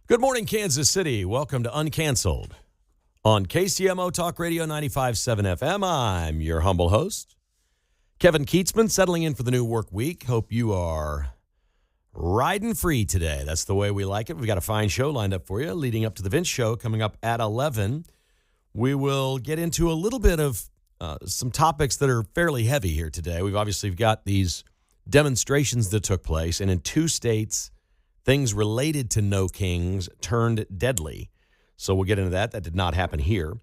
Good morning, Kansas City. Welcome to Uncanceled on KCMO Talk Radio 95.7 FM. I'm your humble host, Kevin Keatsman, settling in for the new work week. Hope you are riding free today. That's the way we like it. We've got a fine show lined up for you, leading up to the Vince Show coming up at 11. We will get into a little bit of some topics that are fairly heavy here today. We've obviously got these demonstrations that took place, and in two states, things related to No Kings turned deadly. So we'll get into that. That did not happen here.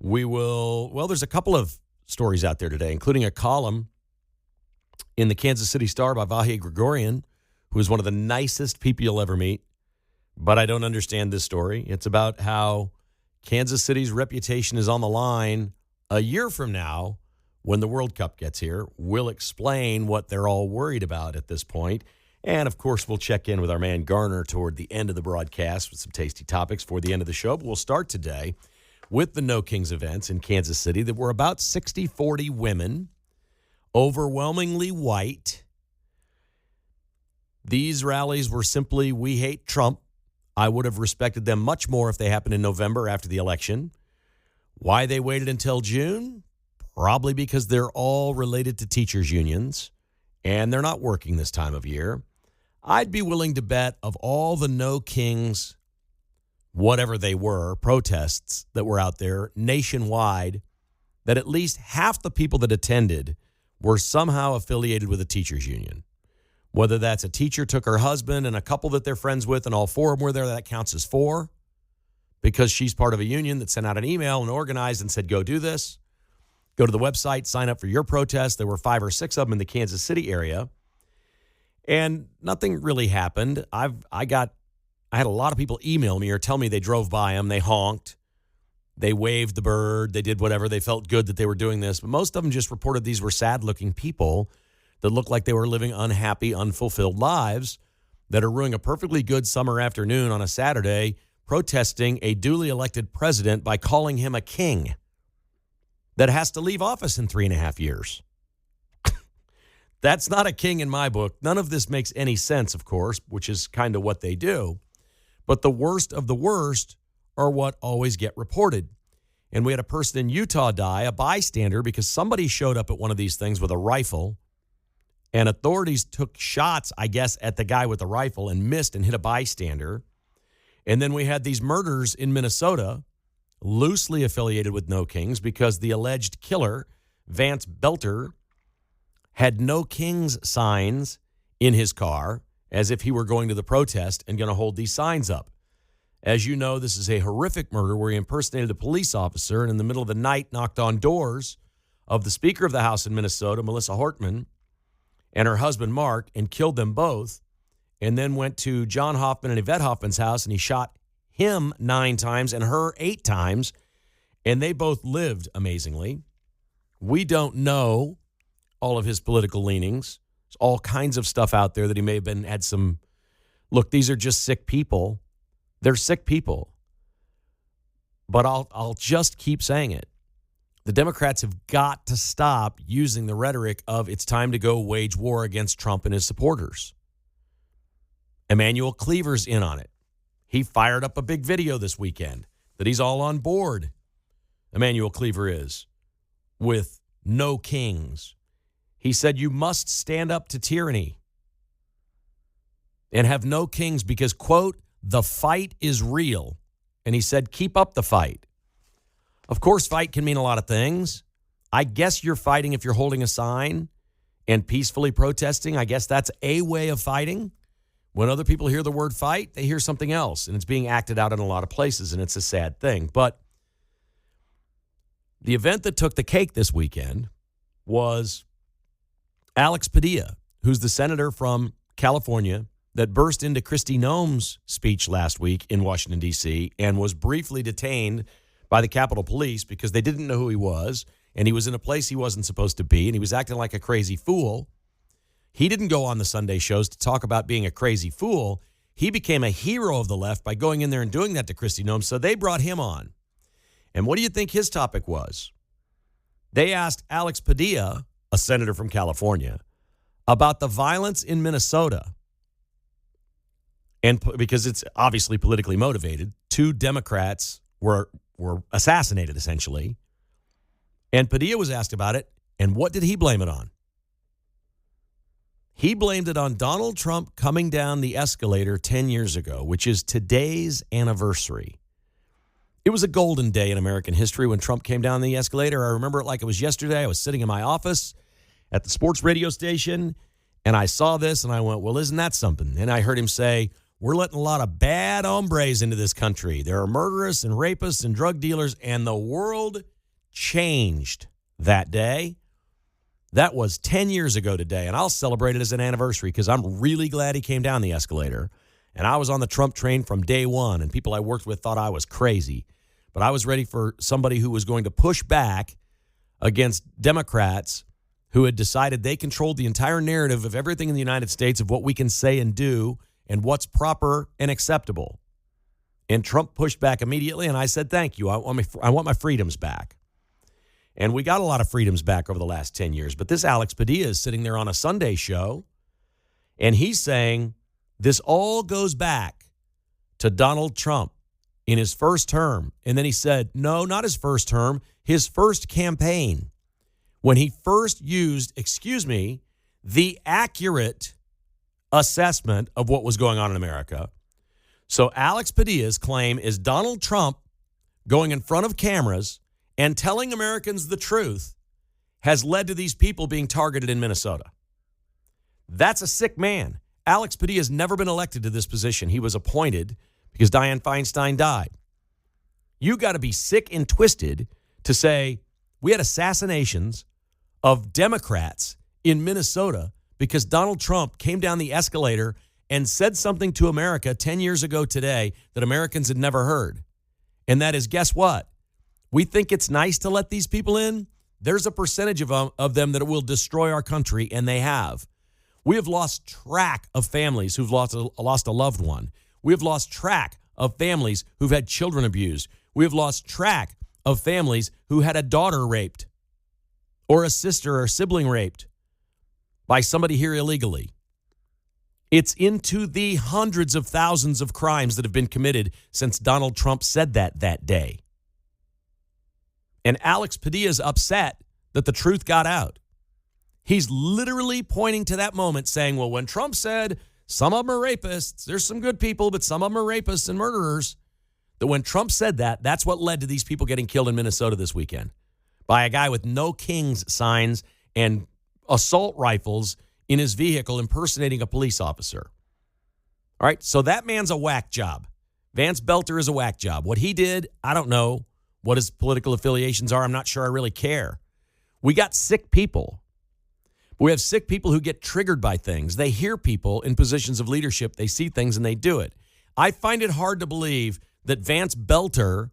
There's a couple of stories out there today, including a column in the Kansas City Star by Vahe Gregorian, who is one of the nicest people you'll ever meet. But I don't understand this story. It's about how Kansas City's reputation is on the line a year from now when the World Cup gets here. We'll explain what they're all worried about at this point. And, of course, we'll check in with our man Garner toward the end of the broadcast with some tasty topics for the end of the show. But we'll start today with the No Kings events in Kansas City that were about 60-40 women, overwhelmingly white. These rallies were simply, we hate Trump. I would have respected them much more if they happened in November after the election. Why they waited until June? Probably because they're all related to teachers' unions, and they're not working this time of year. I'd be willing to bet of all the No Kings, whatever they were, protests that were out there nationwide, that at least half the people that attended were somehow affiliated with a teachers union. Whether that's a teacher took her husband and a couple that they're friends with and all four of them were there, that counts as four because she's part of a union that sent out an email and organized and said, go do this. Go to the website, sign up for your protest. There were 5 or 6 of them in the Kansas City area. And nothing really happened. I had a lot of people email me or tell me they drove by them, they honked, they waved the bird, they did whatever. They felt good that they were doing this. But most of them just reported these were sad-looking people that looked like they were living unhappy, unfulfilled lives that are ruining a perfectly good summer afternoon on a Saturday protesting a duly elected president by calling him a king that has to leave office in 3.5 years. That's not a king in my book. None of this makes any sense, of course, which is kind of what they do. But the worst of the worst are what always get reported. And we had a person in Utah die, a bystander, because somebody showed up at one of these things with a rifle, and authorities took shots, I guess, at the guy with the rifle and missed and hit a bystander. And then we had these murders in Minnesota, loosely affiliated with No Kings, because the alleged killer, Vance Belter, had No Kings signs in his car as if he were going to the protest and going to hold these signs up. As you know, this is a horrific murder where he impersonated a police officer and in the middle of the night knocked on doors of the Speaker of the House in Minnesota, Melissa Hortman, and her husband, Mark, and killed them both, and then went to John Hoffman and Yvette Hoffman's house, and he shot him 9 times and her 8 times, and they both lived, amazingly. We don't know all of his political leanings. There's all kinds of stuff out there that he may have had some. Look, these are just sick people. They're sick people. But I'll just keep saying it. The Democrats have got to stop using the rhetoric of it's time to go wage war against Trump and his supporters. Emmanuel Cleaver's in on it. He fired up a big video this weekend that he's all on board, Emmanuel Cleaver is, with No Kings. He said you must stand up to tyranny and have no kings because, quote, the fight is real. And he said, keep up the fight. Of course, fight can mean a lot of things. I guess you're fighting if you're holding a sign and peacefully protesting. I guess that's a way of fighting. When other people hear the word fight, they hear something else, and it's being acted out in a lot of places, and it's a sad thing. But the event that took the cake this weekend was Alex Padilla, who's the senator from California that burst into Kristi Noem's speech last week in Washington, D.C., and was briefly detained by the Capitol Police because they didn't know who he was, and he was in a place he wasn't supposed to be, and he was acting like a crazy fool. He didn't go on the Sunday shows to talk about being a crazy fool. He became a hero of the left by going in there and doing that to Kristi Noem, so they brought him on. And what do you think his topic was? They asked Alex Padilla, a senator from California, about the violence in Minnesota. And because it's obviously politically motivated, 2 Democrats were assassinated, essentially. And Padilla was asked about it, and what did he blame it on? He blamed it on Donald Trump coming down the escalator 10 years ago, which is today's anniversary. It was a golden day in American history when Trump came down the escalator. I remember it like it was yesterday. I was sitting in my office at the sports radio station, and I saw this, and I went, well, isn't that something? And I heard him say, we're letting a lot of bad hombres into this country. There are murderers and rapists and drug dealers, and the world changed that day. That was 10 years ago today, and I'll celebrate it as an anniversary because I'm really glad he came down the escalator. And I was on the Trump train from day one, and people I worked with thought I was crazy. But I was ready for somebody who was going to push back against Democrats who had decided they controlled the entire narrative of everything in the United States, of what we can say and do and what's proper and acceptable. And Trump pushed back immediately, and I said, thank you. I want my freedoms back. And we got a lot of freedoms back over the last 10 years. But this Alex Padilla is sitting there on a Sunday show, and he's saying this all goes back to Donald Trump in his first term. And then he said, no, not his first term, his first campaign, when he first used, the accurate assessment of what was going on in America. So Alex Padilla's claim is Donald Trump going in front of cameras and telling Americans the truth has led to these people being targeted in Minnesota. That's a sick man. Alex Padilla has never been elected to this position. He was appointed because Dianne Feinstein died. You got to be sick and twisted to say we had assassinations of Democrats in Minnesota because Donald Trump came down the escalator and said something to America 10 years ago today that Americans had never heard. And that is, guess what? We think it's nice to let these people in. There's a percentage of them that will destroy our country, and they have. We have lost track of families who've lost a loved one. We have lost track of families who've had children abused. We have lost track of families who had a daughter raped or a sister or sibling raped by somebody here illegally. It's into the hundreds of thousands of crimes that have been committed since Donald Trump said that day. And Alex Padilla's upset that the truth got out. He's literally pointing to that moment saying, well, when Trump said some of them are rapists, there's some good people, but some of them are rapists and murderers, that when Trump said that, that's what led to these people getting killed in Minnesota this weekend by a guy with no king's signs and assault rifles in his vehicle impersonating a police officer. All right, so that man's a whack job. Vance Belter is a whack job. What he did, I don't know. What his political affiliations are, I'm not sure I really care. We got sick people. We have sick people who get triggered by things. They hear people in positions of leadership. They see things and they do it. I find it hard to believe that Vance Belter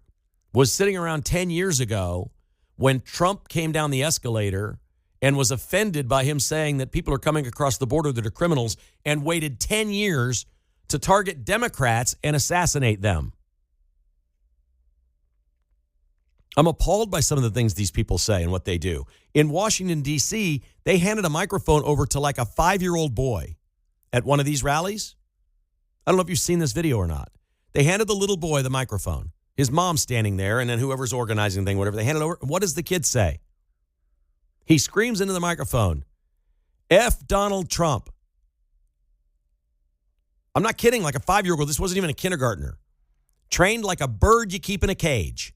was sitting around 10 years ago when Trump came down the escalator and was offended by him saying that people are coming across the border that are criminals and waited 10 years to target Democrats and assassinate them. I'm appalled by some of the things these people say and what they do. In Washington, D.C., they handed a microphone over to like a 5-year-old boy at one of these rallies. I don't know if you've seen this video or not. They handed the little boy the microphone. His mom's standing there, and then whoever's organizing the thing, whatever, they hand it over. What does the kid say? He screams into the microphone, F Donald Trump. I'm not kidding, like a 5-year-old. This wasn't even a kindergartner. Trained like a bird you keep in a cage.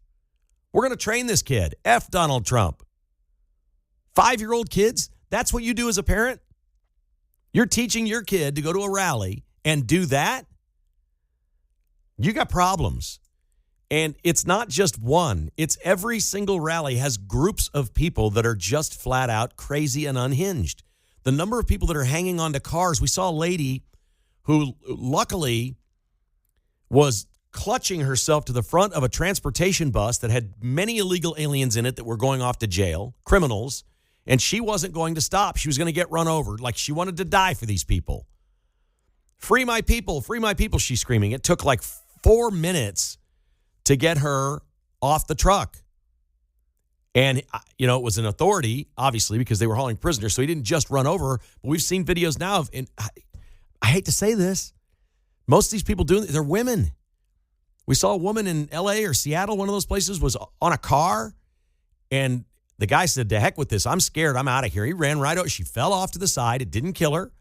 We're going to train this kid. F Donald Trump. 5-year-old kids, that's what you do as a parent? You're teaching your kid to go to a rally and do that? You got problems. And it's not just one. It's every single rally has groups of people that are just flat out crazy and unhinged. The number of people that are hanging onto cars. We saw a lady who luckily was clutching herself to the front of a transportation bus that had many illegal aliens in it that were going off to jail, criminals, and she wasn't going to stop. She was going to get run over. Like she wanted to die for these people. Free my people, she's screaming. It took like 4 minutes to get her off the truck. And, you know, it was an authority, obviously, because they were hauling prisoners, so he didn't just run over her. But we've seen videos now of, and I hate to say this, Most of these people they're women. We saw a woman in L.A. or Seattle, one of those places, was on a car, and the guy said, "To heck with this. I'm scared. I'm out of here." He ran right over. She fell off to the side. It didn't kill her,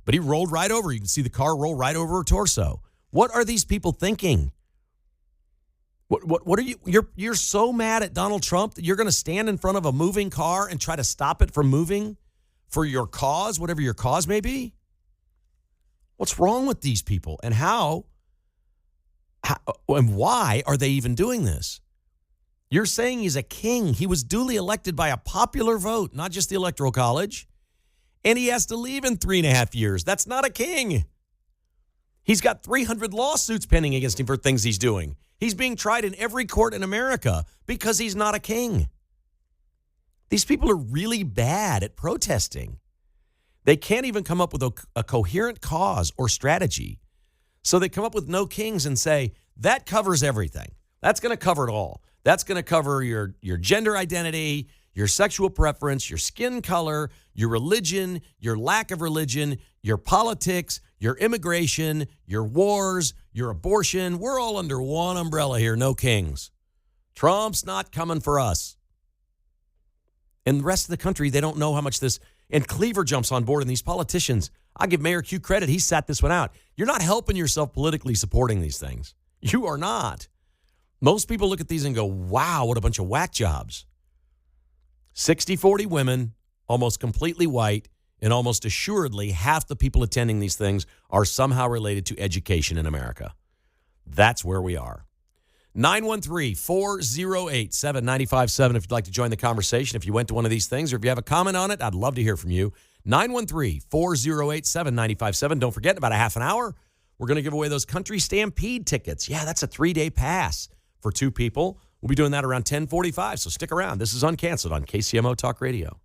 but he rolled right over. You can see the car roll right over her torso. What are these people thinking? What are you? You're so mad at Donald Trump that you're going to stand in front of a moving car and try to stop it from moving for your cause, whatever your cause may be? What's wrong with these people, and how and why are they even doing this? You're saying he's a king. He was duly elected by a popular vote, not just the Electoral College, and he has to leave in 3.5 years. That's not a king. He's got 300 lawsuits pending against him for things he's doing. He's being tried in every court in America because he's not a king. These people are really bad at protesting. They can't even come up with a coherent cause or strategy. So they come up with no kings and say, that covers everything. That's going to cover it all. That's going to cover your gender identity, your sexual preference, your skin color, your religion, your lack of religion, your politics, your immigration, your wars, your abortion. We're all under one umbrella here, no kings. Trump's not coming for us. And the rest of the country, they don't know how much this. And Cleaver jumps on board, and these politicians, I give Mayor Q credit. He sat this one out. You're not helping yourself politically supporting these things. You are not. Most people look at these and go, wow, what a bunch of whack jobs. 60-40 women, almost completely white, and almost assuredly half the people attending these things are somehow related to education in America. That's where we are. 913-408-7957 if you'd like to join the conversation. If you went to one of these things or if you have a comment on it, I'd love to hear from you. 913-408-7957. Don't forget, in about a half an hour, we're going to give away those Country Stampede tickets. Yeah, that's a 3-day pass for 2 people. We'll be doing that around 10:45, so stick around. This is Uncanceled on KCMO Talk Radio.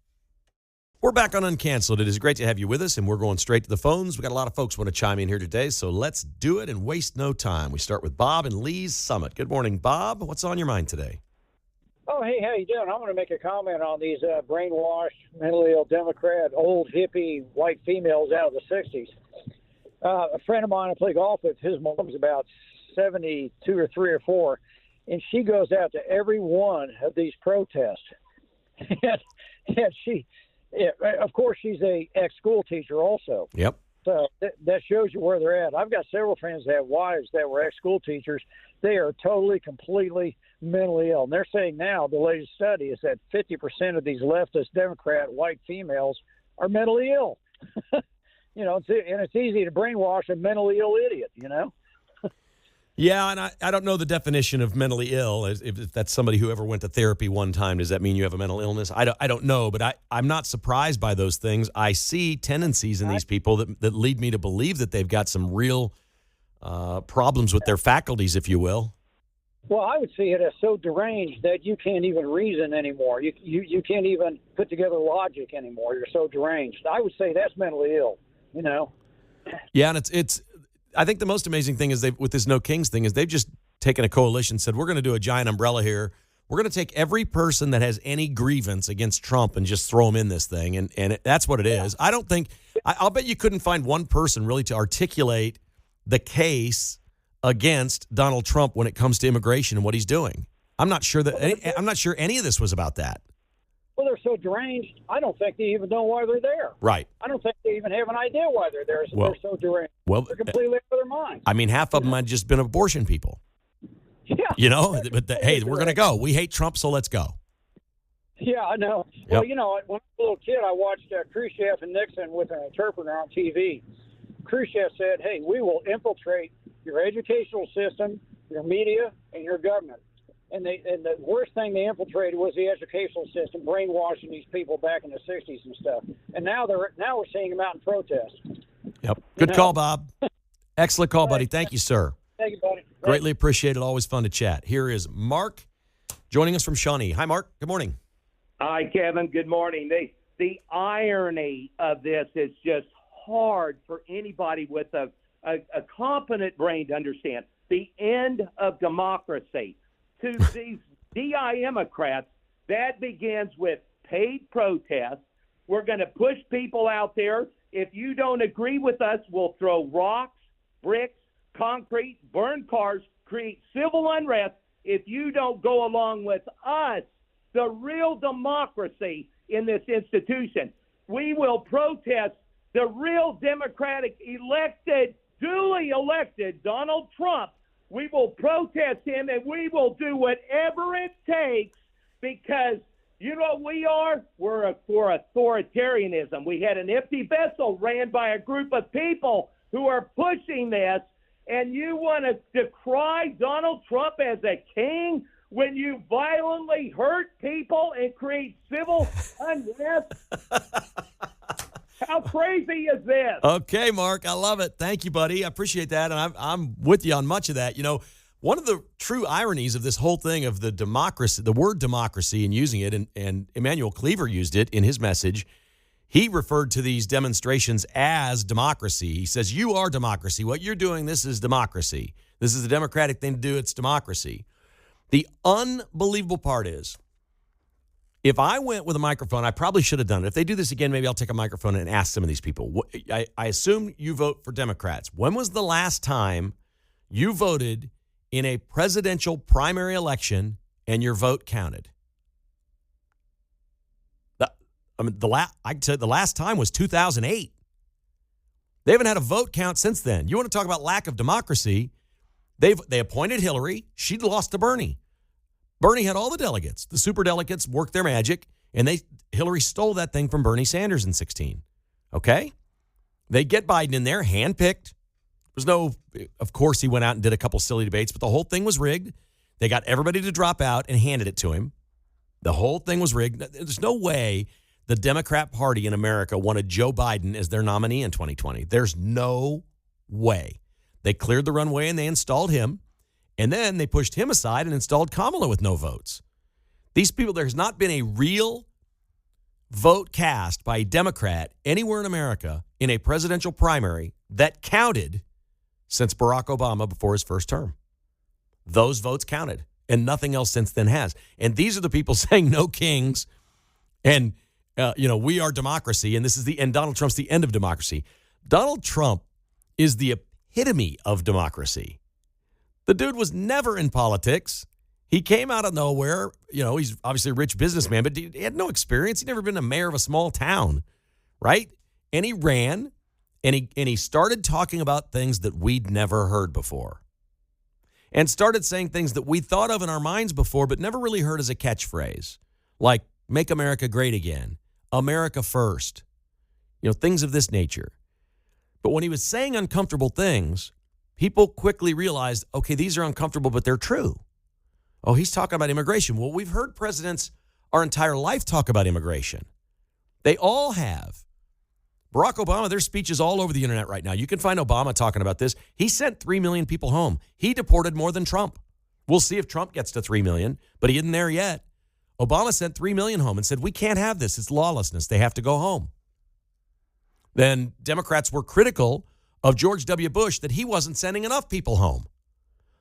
We're back on Uncanceled. It is great to have you with us, and we're going straight to the phones. We got a lot of folks want to chime in here today, so let's do it and waste no time. We start with Bob in Lee's Summit. Good morning, Bob. What's on your mind today? Oh, hey, how you doing? I'm going to make a comment on these brainwashed, mentally ill Democrat, old hippie white females out of the 60s. A friend of mine I play golf with, his mom's about 72 or 3 or 4, and she goes out to every one of these protests. and she, of course, she's a ex-school teacher also. Yep. So that shows you where they're at. I've got several friends that have wives that were ex-school teachers. They are totally, completely mentally ill. And they're saying now, the latest study is that 50% of these leftist Democrat white females are mentally ill. You know, and it's easy to brainwash a mentally ill idiot, you know? Yeah, and I don't know the definition of mentally ill. If that's somebody who ever went to therapy one time, does that mean you have a mental illness? I don't know, but I'm not surprised by those things. I see tendencies in these people that lead me to believe that they've got some real problems with their faculties, if you will. Well, I would see it as so deranged that you can't even reason anymore. You can't even put together logic anymore. You're so deranged. I would say that's mentally ill, you know? Yeah, and it's I think the most amazing thing is with this No Kings thing is they've just taken a coalition, said we're going to do a giant umbrella here. We're going to take every person that has any grievance against Trump and just throw them in this thing, and that's what it is. I don't think I'll bet you couldn't find one person really to articulate the case against Donald Trump when it comes to immigration and what he's doing. I'm not sure any of this was about that. Well, they're so deranged, I don't think they even know why they're there. Right. I don't think they even have an idea why they're there. So they're so deranged. Well, they're completely out of their minds. I mean, half of them had just been abortion people. Yeah. You know, but hey, we're going to go. We hate Trump, so let's go. Yeah, I know. Yep. Well, you know, when I was a little kid, I watched Khrushchev and Nixon with an interpreter on TV. Khrushchev said, hey, we will infiltrate your educational system, your media, and your government. And the worst thing they infiltrated was the educational system, brainwashing these people back in the 60s and stuff. And now we're seeing them out in protest. Yep. Good call, Bob. Excellent call, buddy. Thank you, sir. Thank you, buddy. Greatly appreciate it. Always fun to chat. Here is Mark joining us from Shawnee. Hi, Mark. Good morning. Hi, Kevin. Good morning. The irony of this is just hard for anybody with a competent brain to understand. The end of democracy. To these DI-Democrats, that begins with paid protests. We're going to push people out there. If you don't agree with us, we'll throw rocks, bricks, concrete, burn cars, create civil unrest if you don't go along with us, the real democracy in this institution. We will protest the real Democratic duly elected Donald Trump. We will protest him, and we will do whatever it takes, because you know what we are? We're for authoritarianism. We had an empty vessel ran by a group of people who are pushing this, and you want to decry Donald Trump as a king when you violently hurt people and create civil unrest? How crazy is this? Okay, Mark, I love it. Thank you, buddy. I appreciate that, and I'm with you on much of that. You know, one of the true ironies of this whole thing of the democracy, the word democracy, and using it, and Emmanuel Cleaver used it in his message. He referred to these demonstrations as democracy. He says, you are democracy. What you're doing, this is democracy. This is the democratic thing to do. It's democracy. The unbelievable part is, if I went with a microphone, I probably should have done it. If they do this again, maybe I'll take a microphone and ask some of these people. I assume you vote for Democrats. When was the last time you voted in a presidential primary election and your vote counted? I can tell you the last time was 2008. They haven't had a vote count since then. You want to talk about lack of democracy? They appointed Hillary. She lost to Bernie. Bernie had all the delegates. The superdelegates worked their magic, and Hillary stole that thing from Bernie Sanders in 2016. Okay? They get Biden in there, handpicked. Of course, he went out and did a couple silly debates, but the whole thing was rigged. They got everybody to drop out and handed it to him. The whole thing was rigged. There's no way the Democrat Party in America wanted Joe Biden as their nominee in 2020. There's no way. They cleared the runway and they installed him, and then they pushed him aside and installed Kamala with no votes. These people, there's not been a real vote cast by a Democrat anywhere in America in a presidential primary that counted since Barack Obama before his first term. Those votes counted, and nothing else since then has. And these are the people saying no kings, and we are democracy, and Donald Trump's the end of democracy. Donald Trump is the epitome of democracy. The dude was never in politics. He came out of nowhere. He's obviously a rich businessman, but he had no experience. He'd never been a mayor of a small town, right? And he ran, and he started talking about things that we'd never heard before, and started saying things that we thought of in our minds before but never really heard as a catchphrase, like "Make America Great Again," "America First," things of this nature. But when he was saying uncomfortable things, people quickly realized, okay, these are uncomfortable, but they're true. Oh, he's talking about immigration. Well, we've heard presidents our entire life talk about immigration. They all have. Barack Obama, there's speeches all over the internet right now. You can find Obama talking about this. He sent 3 million people home. He deported more than Trump. We'll see if Trump gets to 3 million, but he isn't there yet. Obama sent 3 million home and said, we can't have this. It's lawlessness. They have to go home. Then Democrats were critical of George W. Bush that he wasn't sending enough people home.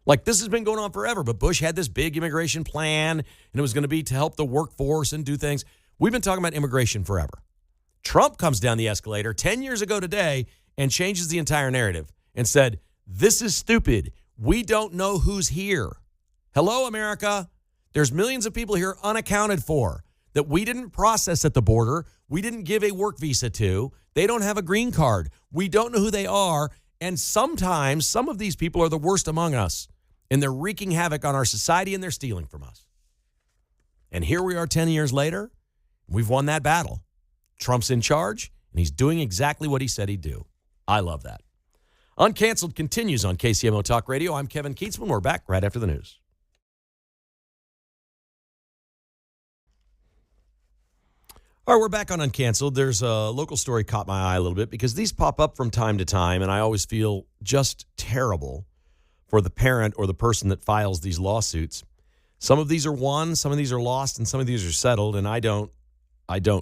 Like, this has been going on forever, but Bush had this big immigration plan, and it was going to be to help the workforce and do things. We've been talking about immigration forever. Trump comes down the escalator 10 years ago today and changes the entire narrative and said, this is stupid. We don't know who's here. Hello, America. There's millions of people here unaccounted for that we didn't process at the border. We didn't give a work visa to. They don't have a green card. We don't know who they are. And sometimes some of these people are the worst among us, and they're wreaking havoc on our society, and they're stealing from us. And here we are 10 years later. We've won that battle. Trump's in charge, and he's doing exactly what he said he'd do. I love that. Uncanceled continues on KCMO Talk Radio. I'm Kevin Keatsman. We're back right after the news. All right, we're back on Uncanceled. There's a local story caught my eye a little bit because these pop up from time to time, and I always feel just terrible for the parent or the person that files these lawsuits. Some of these are won, some of these are lost, and some of these are settled, and I don't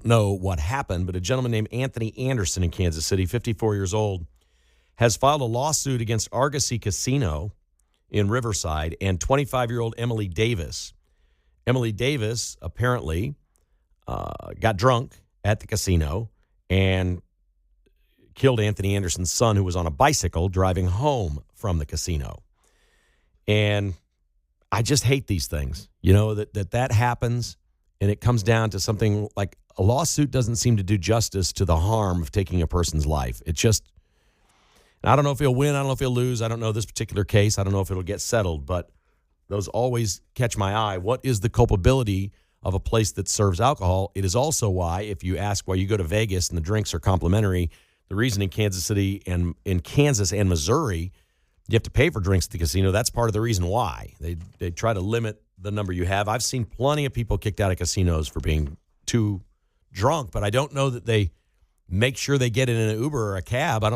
know what happened, but a gentleman named Anthony Anderson in Kansas City, 54 years old, has filed a lawsuit against Argosy Casino in Riverside and 25-year-old Emily Davis. Emily Davis apparently got drunk at the casino and killed Anthony Anderson's son, who was on a bicycle driving home from the casino. And I just hate these things, that happens, and it comes down to something like a lawsuit doesn't seem to do justice to the harm of taking a person's life. It just, I don't know if he'll win. I don't know if he'll lose. I don't know this particular case. I don't know if it'll get settled, but those always catch my eye. What is the culpability of a place that serves alcohol? It is also why, if you ask why you go to Vegas and the drinks are complimentary, the reason in Kansas City and in Kansas and Missouri, you have to pay for drinks at the casino. That's part of the reason why. They try to limit the number you have. I've seen plenty of people kicked out of casinos for being too drunk, but I don't know that they make sure they get in an Uber or a cab. I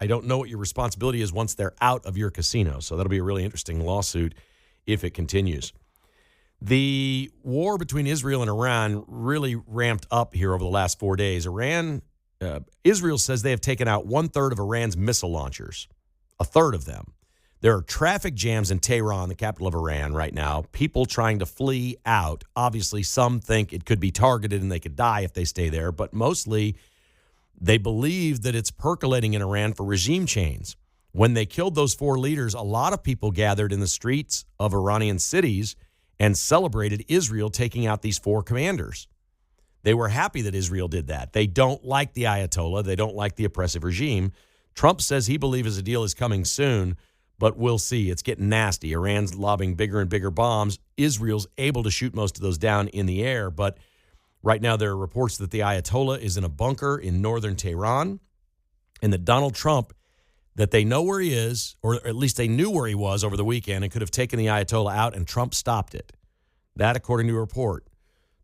don't know what your responsibility is once they're out of your casino. So that'll be a really interesting lawsuit if it continues. The war between Israel and Iran really ramped up here over the last 4 days. Israel says they have taken out 1/3 of Iran's missile launchers, 1/3 of them. There are traffic jams in Tehran, the capital of Iran, right now. People trying to flee out. Obviously, some think it could be targeted and they could die if they stay there, but mostly they believe that it's percolating in Iran for regime change. When they killed those 4 leaders, a lot of people gathered in the streets of Iranian cities and celebrated Israel taking out these 4 commanders. They were happy that Israel did that. They don't like the Ayatollah. They don't like the oppressive regime. Trump says he believes a deal is coming soon, but we'll see. It's getting nasty. Iran's lobbing bigger and bigger bombs. Israel's able to shoot most of those down in the air, but right now there are reports that the Ayatollah is in a bunker in northern Tehran, and that Donald Trump, that they know where he is, or at least they knew where he was over the weekend and could have taken the Ayatollah out, and Trump stopped it. That, according to a report.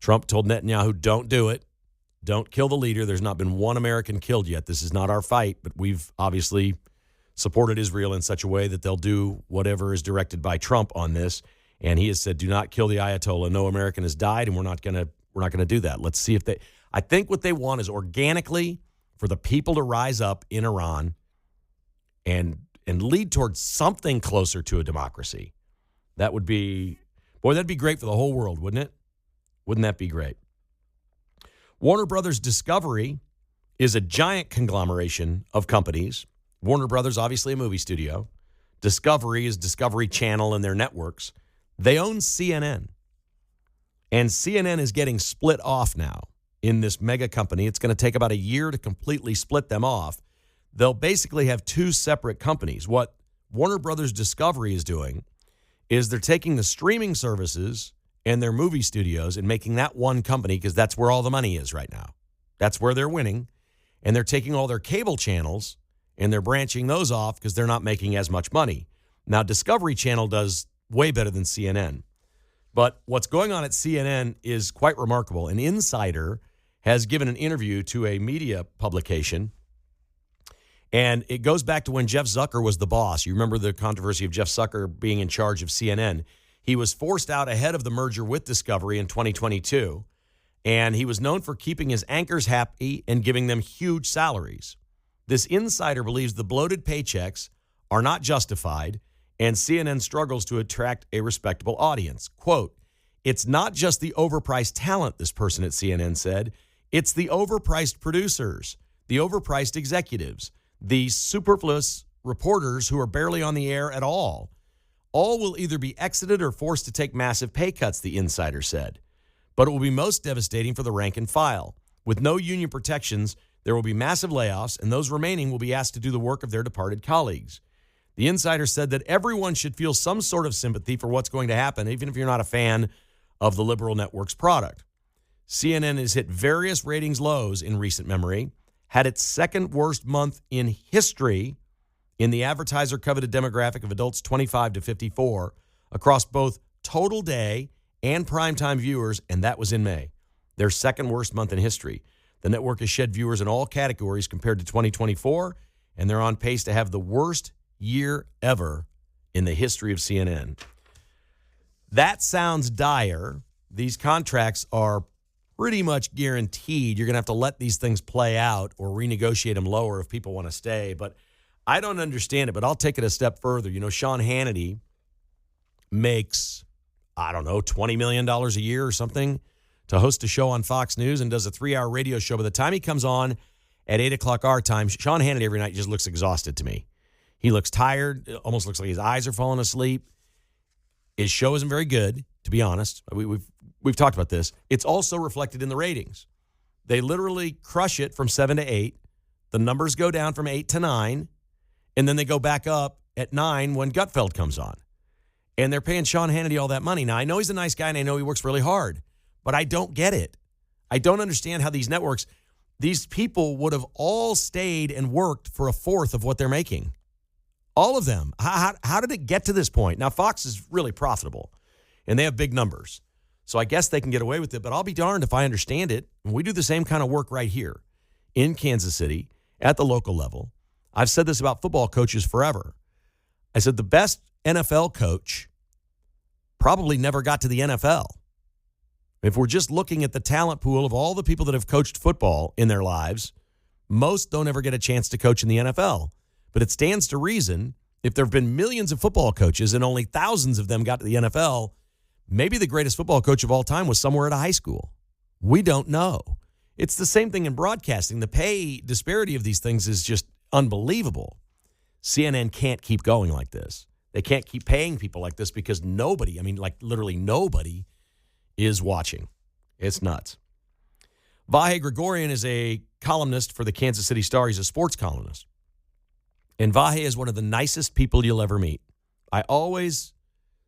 Trump told Netanyahu, don't do it. Don't kill the leader. There's not been one American killed yet. This is not our fight, but we've obviously supported Israel in such a way that they'll do whatever is directed by Trump on this. And he has said, do not kill the Ayatollah. No American has died, and we're not going to do that. Let's see if they – I think what they want is organically for the people to rise up in Iran and lead towards something closer to a democracy. That would be – boy, that'd be great for the whole world, wouldn't it? Wouldn't that be great? Warner Brothers Discovery is a giant conglomeration of companies. Warner Brothers, obviously a movie studio. Discovery is Discovery Channel and their networks. They own CNN. And CNN is getting split off now in this mega company. It's going to take about a year to completely split them off. They'll basically have 2 separate companies. What Warner Brothers Discovery is doing is they're taking the streaming services and their movie studios and making that one company, because that's where all the money is right now. That's where they're winning. And they're taking all their cable channels and they're branching those off because they're not making as much money. Now, Discovery Channel does way better than CNN. But what's going on at CNN is quite remarkable. An insider has given an interview to a media publication, and it goes back to when Jeff Zucker was the boss. You remember the controversy of Jeff Zucker being in charge of CNN. He was forced out ahead of the merger with Discovery in 2022, and he was known for keeping his anchors happy and giving them huge salaries. This insider believes the bloated paychecks are not justified, and CNN struggles to attract a respectable audience. Quote, it's not just the overpriced talent, this person at CNN said. It's the overpriced producers, the overpriced executives, the superfluous reporters who are barely on the air at all. All will either be exited or forced to take massive pay cuts, the insider said. But it will be most devastating for the rank and file. With no union protections, there will be massive layoffs, and those remaining will be asked to do the work of their departed colleagues. The insider said that everyone should feel some sort of sympathy for what's going to happen, even if you're not a fan of the liberal network's product. CNN has hit various ratings lows in recent memory, had its second worst month in history in the advertiser-coveted demographic of adults 25 to 54 across both total day and primetime viewers, and that was in May. Their second worst month in history. The network has shed viewers in all categories compared to 2024, and they're on pace to have the worst year ever in the history of CNN. That sounds dire. These contracts are pretty much guaranteed. You're going to have to let these things play out or renegotiate them lower if people want to stay. But I don't understand it, but I'll take it a step further. You know, Sean Hannity makes, I don't know, $20 million a year or something to host a show on Fox News and does a 3-hour radio show. By the time he comes on at 8 o'clock our time. Sean Hannity every night just looks exhausted to me. He looks tired. It almost looks like his eyes are falling asleep. His show isn't very good, to be honest. We've talked about this. It's also reflected in the ratings. They literally crush it from 7 to 8. The numbers go down from 8 to 9, and then they go back up at 9 when Gutfeld comes on. And they're paying Sean Hannity all that money. Now, I know he's a nice guy, and I know he works really hard, but I don't get it. I don't understand how these networks, these people would have all stayed and worked for a fourth of what they're making. All of them. How did it get to this point? Now, Fox is really profitable, and they have big numbers. So I guess they can get away with it, but I'll be darned if I understand it. We do the same kind of work right here in Kansas City at the local level. I've said this about football coaches forever. I said the best NFL coach probably never got to the NFL. If we're just looking at the talent pool of all the people that have coached football in their lives, most don't ever get a chance to coach in the NFL. But it stands to reason, if there have been millions of football coaches and only thousands of them got to the NFL, maybe the greatest football coach of all time was somewhere at a high school. We don't know. It's the same thing in broadcasting. The pay disparity of these things is just unbelievable. CNN can't keep going like this. They can't keep paying people like this because nobody, I mean, like literally nobody is watching. It's nuts. Vahe Gregorian is a columnist for the Kansas City Star. He's a sports columnist. And Vahe is one of the nicest people you'll ever meet. I always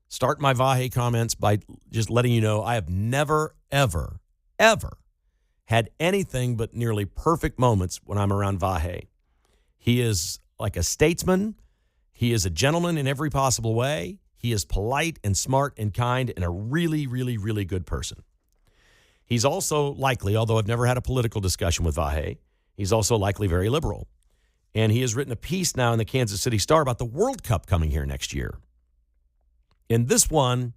start my Vahe comments by just letting you know I have never, ever, ever had anything but nearly perfect moments when I'm around Vahe. He is like a statesman. He is a gentleman in every possible way. He is polite and smart and kind and a really, really, really good person. He's also likely, although I've never had a political discussion with Vahe, he's also likely very liberal. And he has written a piece now in the Kansas City Star about the World Cup coming here next year. And this one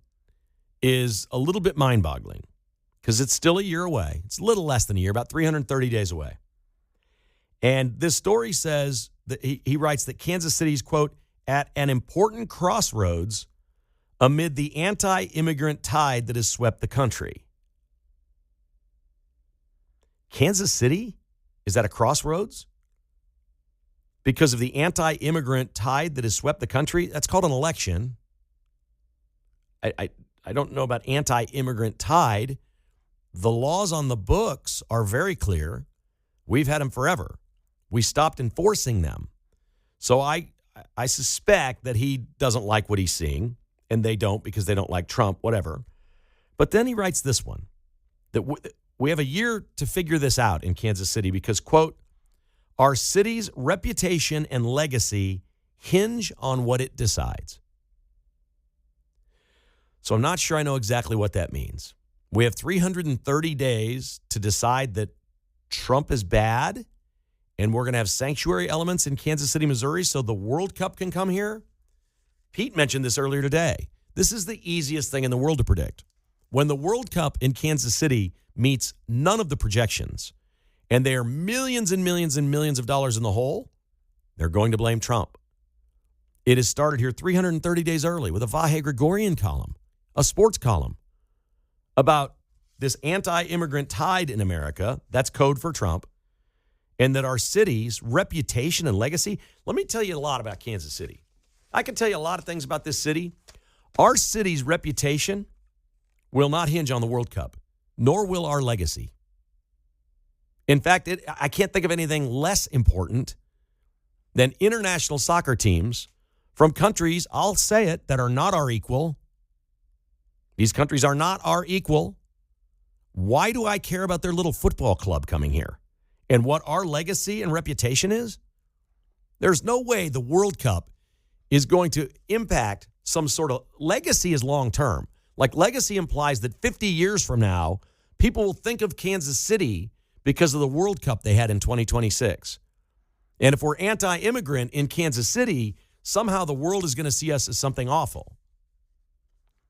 is a little bit mind-boggling because it's still a year away. It's a little less than a year, about 330 days away. And this story says that he writes that Kansas City's, quote, at an important crossroads amid the anti-immigrant tide that has swept the country. Kansas City is at a crossroads because of the anti-immigrant tide that has swept the country? That's called an election. I don't know about anti-immigrant tide. The laws on the books are very clear. We've had them forever. We stopped enforcing them. So I suspect that he doesn't like what he's seeing, and they don't because they don't like Trump, whatever. But then he writes this one, that we have a year to figure this out in Kansas City because, quote, our city's reputation and legacy hinge on what it decides. So I'm not sure I know exactly what that means. We have 330 days to decide that Trump is bad, and we're going to have sanctuary elements in Kansas City, Missouri, so the World Cup can come here. Pete mentioned this earlier today. This is the easiest thing in the world to predict. When the World Cup in Kansas City meets none of the projections, and they are millions and millions and millions of dollars in the hole, they're going to blame Trump. It has started here 330 days early with a Vahe Gregorian column, a sports column, about this anti-immigrant tide in America, that's code for Trump, and that our city's reputation and legacy. Let me tell you a lot about Kansas City. I can tell you a lot of things about this city. Our city's reputation will not hinge on the World Cup, nor will our legacy. In fact, I can't think of anything less important than international soccer teams from countries, I'll say it, that are not our equal. These countries are not our equal. Why do I care about their little football club coming here and what our legacy and reputation is? There's no way the World Cup is going to impact some sort of legacy is long term. Like legacy implies that 50 years from now, people will think of Kansas City because of the World Cup they had in 2026. And if we're anti-immigrant in Kansas City, somehow the world is going to see us as something awful.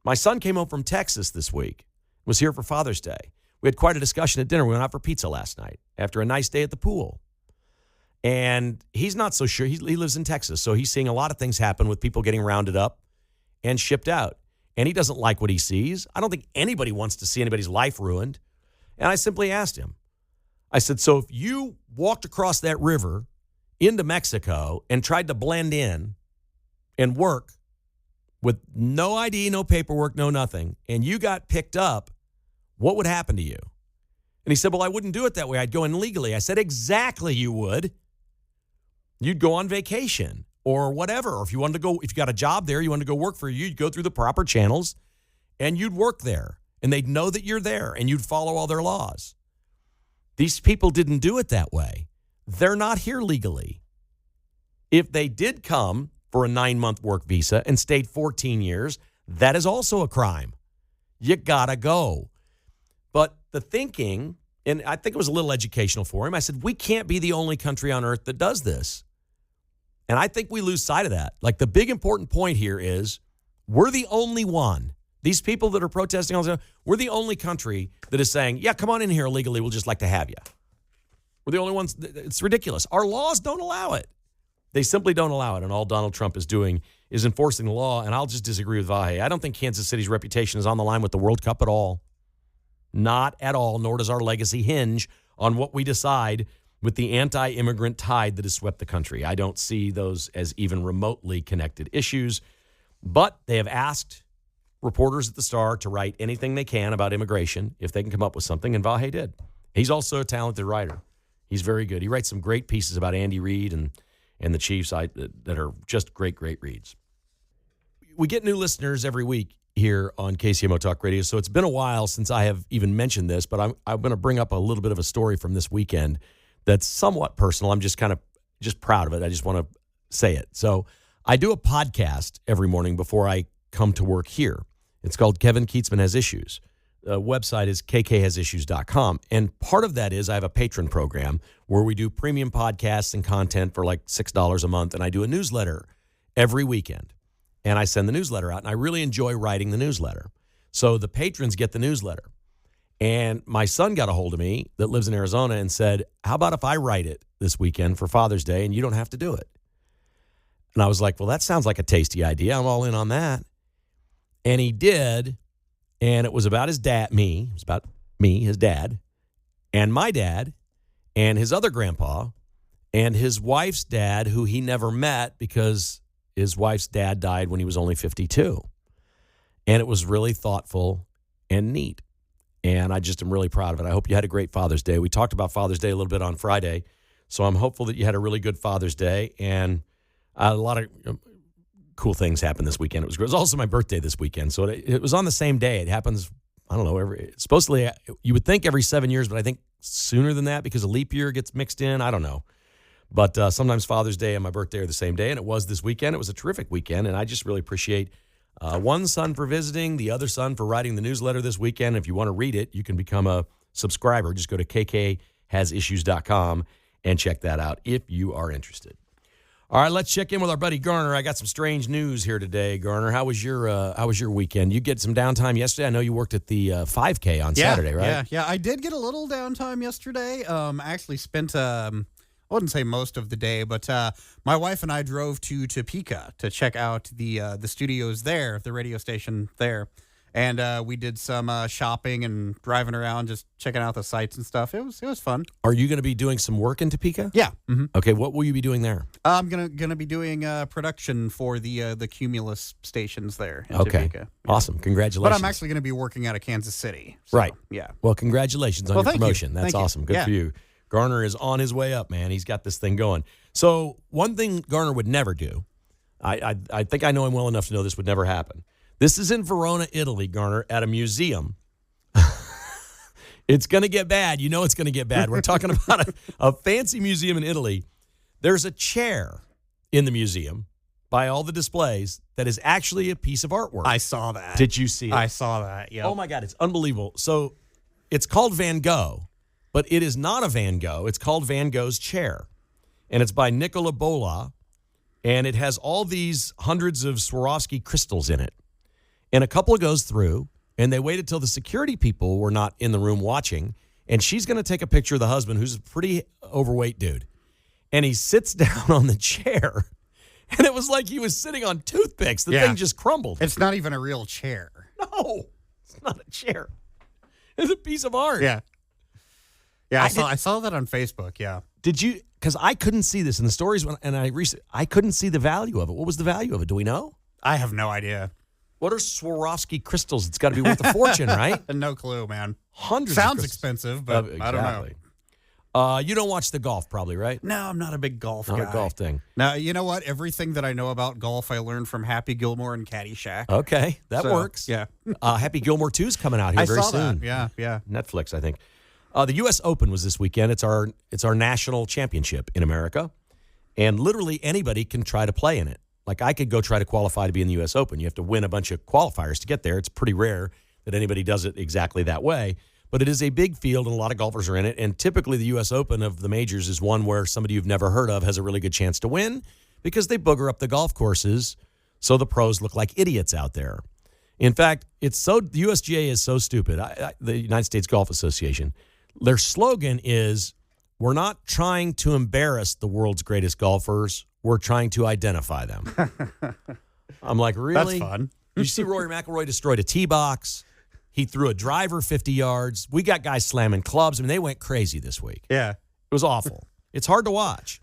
My son came home from Texas this week, was here for Father's Day. We had quite a discussion at dinner. We went out for pizza last night after a nice day at the pool. And he's not so sure. He lives in Texas, so he's seeing a lot of things happen with people getting rounded up and shipped out. And he doesn't like what he sees. I don't think anybody wants to see anybody's life ruined. And I simply asked him, I said, so if you walked across that river into Mexico and tried to blend in and work with no ID, no paperwork, no nothing, and you got picked up, what would happen to you? And he said, well, I wouldn't do it that way. I'd go in legally. I said, exactly, you would. You'd go on vacation or whatever. Or if you wanted to go, if you got a job there, you wanted to go work for you, you'd go through the proper channels and you'd work there. And they'd know that you're there and you'd follow all their laws. These people didn't do it that way. They're not here legally. If they did come for a 9-month work visa and stayed 14 years, that is also a crime. You gotta go. But the thinking, and I think it was a little educational for him, I said, we can't be the only country on earth that does this. And I think we lose sight of that. Like, the big important point here is we're the only one. These people that are protesting, we're the only country that is saying, yeah, come on in here illegally. We'll just like to have you. We're the only ones. It's ridiculous. Our laws don't allow it. They simply don't allow it. And all Donald Trump is doing is enforcing the law. And I'll just disagree with Vahe. I don't think Kansas City's reputation is on the line with the World Cup at all. Not at all, nor does our legacy hinge on what we decide with the anti-immigrant tide that has swept the country. I don't see those as even remotely connected issues. But they have asked reporters at the Star to write anything they can about immigration if they can come up with something, and Vahe did. He's also a talented writer. He's very good. He writes some great pieces about Andy Reid and the Chiefs that are just great reads. We get new listeners every week here on KCMO Talk Radio, so it's been a while since I have even mentioned this, but I'm going to bring up a little bit of a story from this weekend that's somewhat personal. I'm just kind of proud of it. I just want to say it. So I do a podcast every morning before I come to work here. It's called Kevin Kietzman Has Issues. The website is kkhasissues.com. And part of that is I have a patron program where we do premium podcasts and content for like $6 a month. And I do a newsletter every weekend. And I send the newsletter out. And I really enjoy writing the newsletter. So the patrons get the newsletter. And my son got a hold of me that lives in Arizona and said, how about if I write it this weekend for Father's Day and you don't have to do it? And I was like, well, that sounds like a tasty idea. I'm all in on that. And he did, and it was about his dad, me. It was about me, his dad, and my dad, and his other grandpa, and his wife's dad, who he never met because his wife's dad died when he was only 52. And it was really thoughtful and neat. And I just am really proud of it. I hope you had a great Father's Day. We talked about Father's Day a little bit on Friday, so I'm hopeful that you had a really good Father's Day. And a lot of cool things happened this weekend. It was also my birthday this weekend, so it was on the same day. It happens, I don't know, supposedly you would think every 7 years, but I think sooner than that because a leap year gets mixed in. I don't know. But sometimes Father's Day and my birthday are the same day, and it was this weekend. It was a terrific weekend, and I just really appreciate one son for visiting, the other son for writing the newsletter this weekend. If you want to read it, you can become a subscriber. Just go to kkhasissues.com and check that out if you are interested. All right, let's check in with our buddy Garner. I got some strange news here today, Garner. How was your weekend? You get some downtime yesterday? I know you worked at the 5K on Saturday, right? Yeah. I did get a little downtime yesterday. I actually spent, I wouldn't say most of the day, but my wife and I drove to Topeka to check out the studios there, the radio station there. And we did some shopping and driving around, just checking out the sites and stuff. It was fun. Are you going to be doing some work in Topeka? Yeah. Mm-hmm. Okay. What will you be doing there? I'm gonna be doing production for the Cumulus stations there in Okay. Topeka. Yeah. Awesome. Congratulations. But I'm actually going to be working out of Kansas City. So, right. Yeah. Well, congratulations on your thank you. promotion. That's Thank you. awesome. Good Yeah. for you. Garner is on his way up, man. He's got this thing going. So one thing Garner would never do, I think I know him well enough to know this would never happen. This is in Verona, Italy, Garner, at a museum. It's going to get bad. You know it's going to get bad. We're talking about a fancy museum in Italy. There's a chair in the museum by all the displays that is actually a piece of artwork. I saw that. Did you see it? I saw that, yeah. Oh, my God. It's unbelievable. So it's called Van Gogh, but it is not a Van Gogh. It's called Van Gogh's Chair. And it's by Nicola Bola. And it has all these hundreds of Swarovski crystals in it. And a couple goes through, and they waited till the security people were not in the room watching. And she's going to take a picture of the husband, who's a pretty overweight dude. And he sits down on the chair. And it was like he was sitting on toothpicks. The thing just crumbled. It's not even a real chair. No, it's not a chair. It's a piece of art. Yeah. Yeah, I saw that on Facebook. Yeah. Did you? Because I couldn't see this in the stories, I couldn't see the value of it. What was the value of it? Do we know? I have no idea. What are Swarovski crystals? It's got to be worth a fortune, right? No clue, man. Hundreds. Sounds expensive, but I don't know. You don't watch the golf, probably, right? No, I'm not a big golf guy. Not a golf thing. Now, you know what? Everything that I know about golf, I learned from Happy Gilmore and Caddyshack. Okay, that works. Yeah. Happy Gilmore 2 is coming out here very saw soon. That. Yeah. Netflix, I think. The U.S. Open was this weekend. It's our national championship in America, and literally anybody can try to play in it. Like I could go try to qualify to be in the U.S. Open. You have to win a bunch of qualifiers to get there. It's pretty rare that anybody does it exactly that way. But it is a big field, and a lot of golfers are in it. And typically the U.S. Open of the majors is one where somebody you've never heard of has a really good chance to win because they booger up the golf courses so the pros look like idiots out there. In fact, the USGA is so stupid. The United States Golf Association, their slogan is, we're not trying to embarrass the world's greatest golfers. We're trying to identify them. I'm like, really? That's fun. Did you see Rory McIlroy destroyed a tee box? He threw a driver 50 yards. We got guys slamming clubs. I mean, they went crazy this week. Yeah. It was awful. It's hard to watch.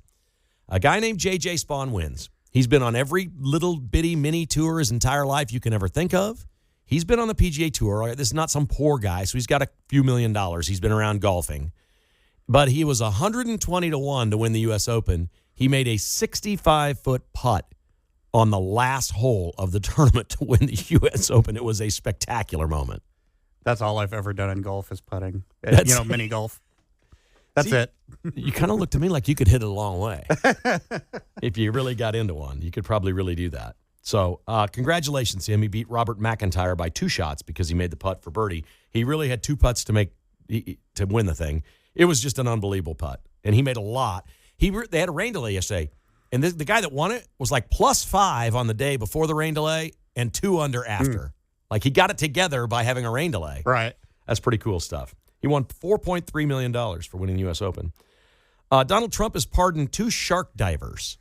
A guy named J.J. Spawn wins. He's been on every little bitty mini tour his entire life you can ever think of. He's been on the PGA Tour. This is not some poor guy, so he's got a few $1 million. He's been around golfing. But he was 120-1 to win the U.S. Open. He made a 65-foot putt on the last hole of the tournament to win the U.S. Open. It was a spectacular moment. That's all I've ever done in golf is putting. Mini golf. That's it. You kind of look to me like you could hit it a long way. If you really got into one, you could probably really do that. So congratulations to him. He beat Robert McIntyre by 2 shots because he made the putt for birdie. He really had 2 putts to win the thing. It was just an unbelievable putt, and he made a lot. They had a rain delay yesterday, and the guy that won it was like +5 on the day before the rain delay and 2 under after. Like he got it together by having a rain delay. Right. That's pretty cool stuff. He won $4.3 million for winning the U.S. Open. Donald Trump has pardoned 2 shark divers.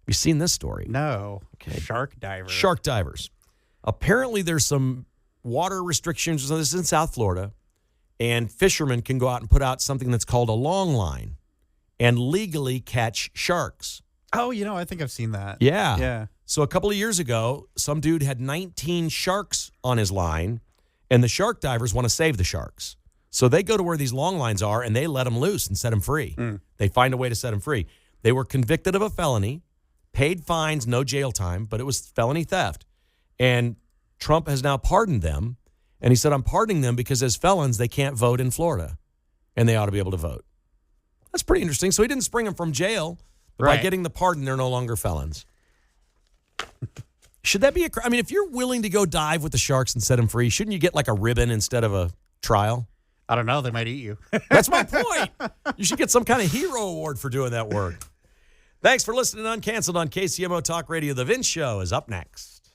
Have you seen this story? No. Okay. Shark divers. Shark divers. Apparently there's some water restrictions. This is in South Florida. And fishermen can go out and put out something that's called a long line and legally catch sharks. Oh, I think I've seen that. Yeah. Yeah. So a couple of years ago, some dude had 19 sharks on his line, and the shark divers want to save the sharks. So they go to where these long lines are, and they let them loose and set them free. They find a way to set them free. They were convicted of a felony, paid fines, no jail time, but it was felony theft. And Trump has now pardoned them, and he said, I'm pardoning them because as felons, they can't vote in Florida, and they ought to be able to vote. That's pretty interesting. So he didn't spring them from jail, but by getting the pardon, they're no longer felons. Should that be if you're willing to go dive with the sharks and set them free, shouldn't you get like a ribbon instead of a trial? I don't know. They might eat you. That's my point. You should get some kind of hero award for doing that work. Thanks for listening to Uncanceled on KCMO Talk Radio. The Vince Show is up next.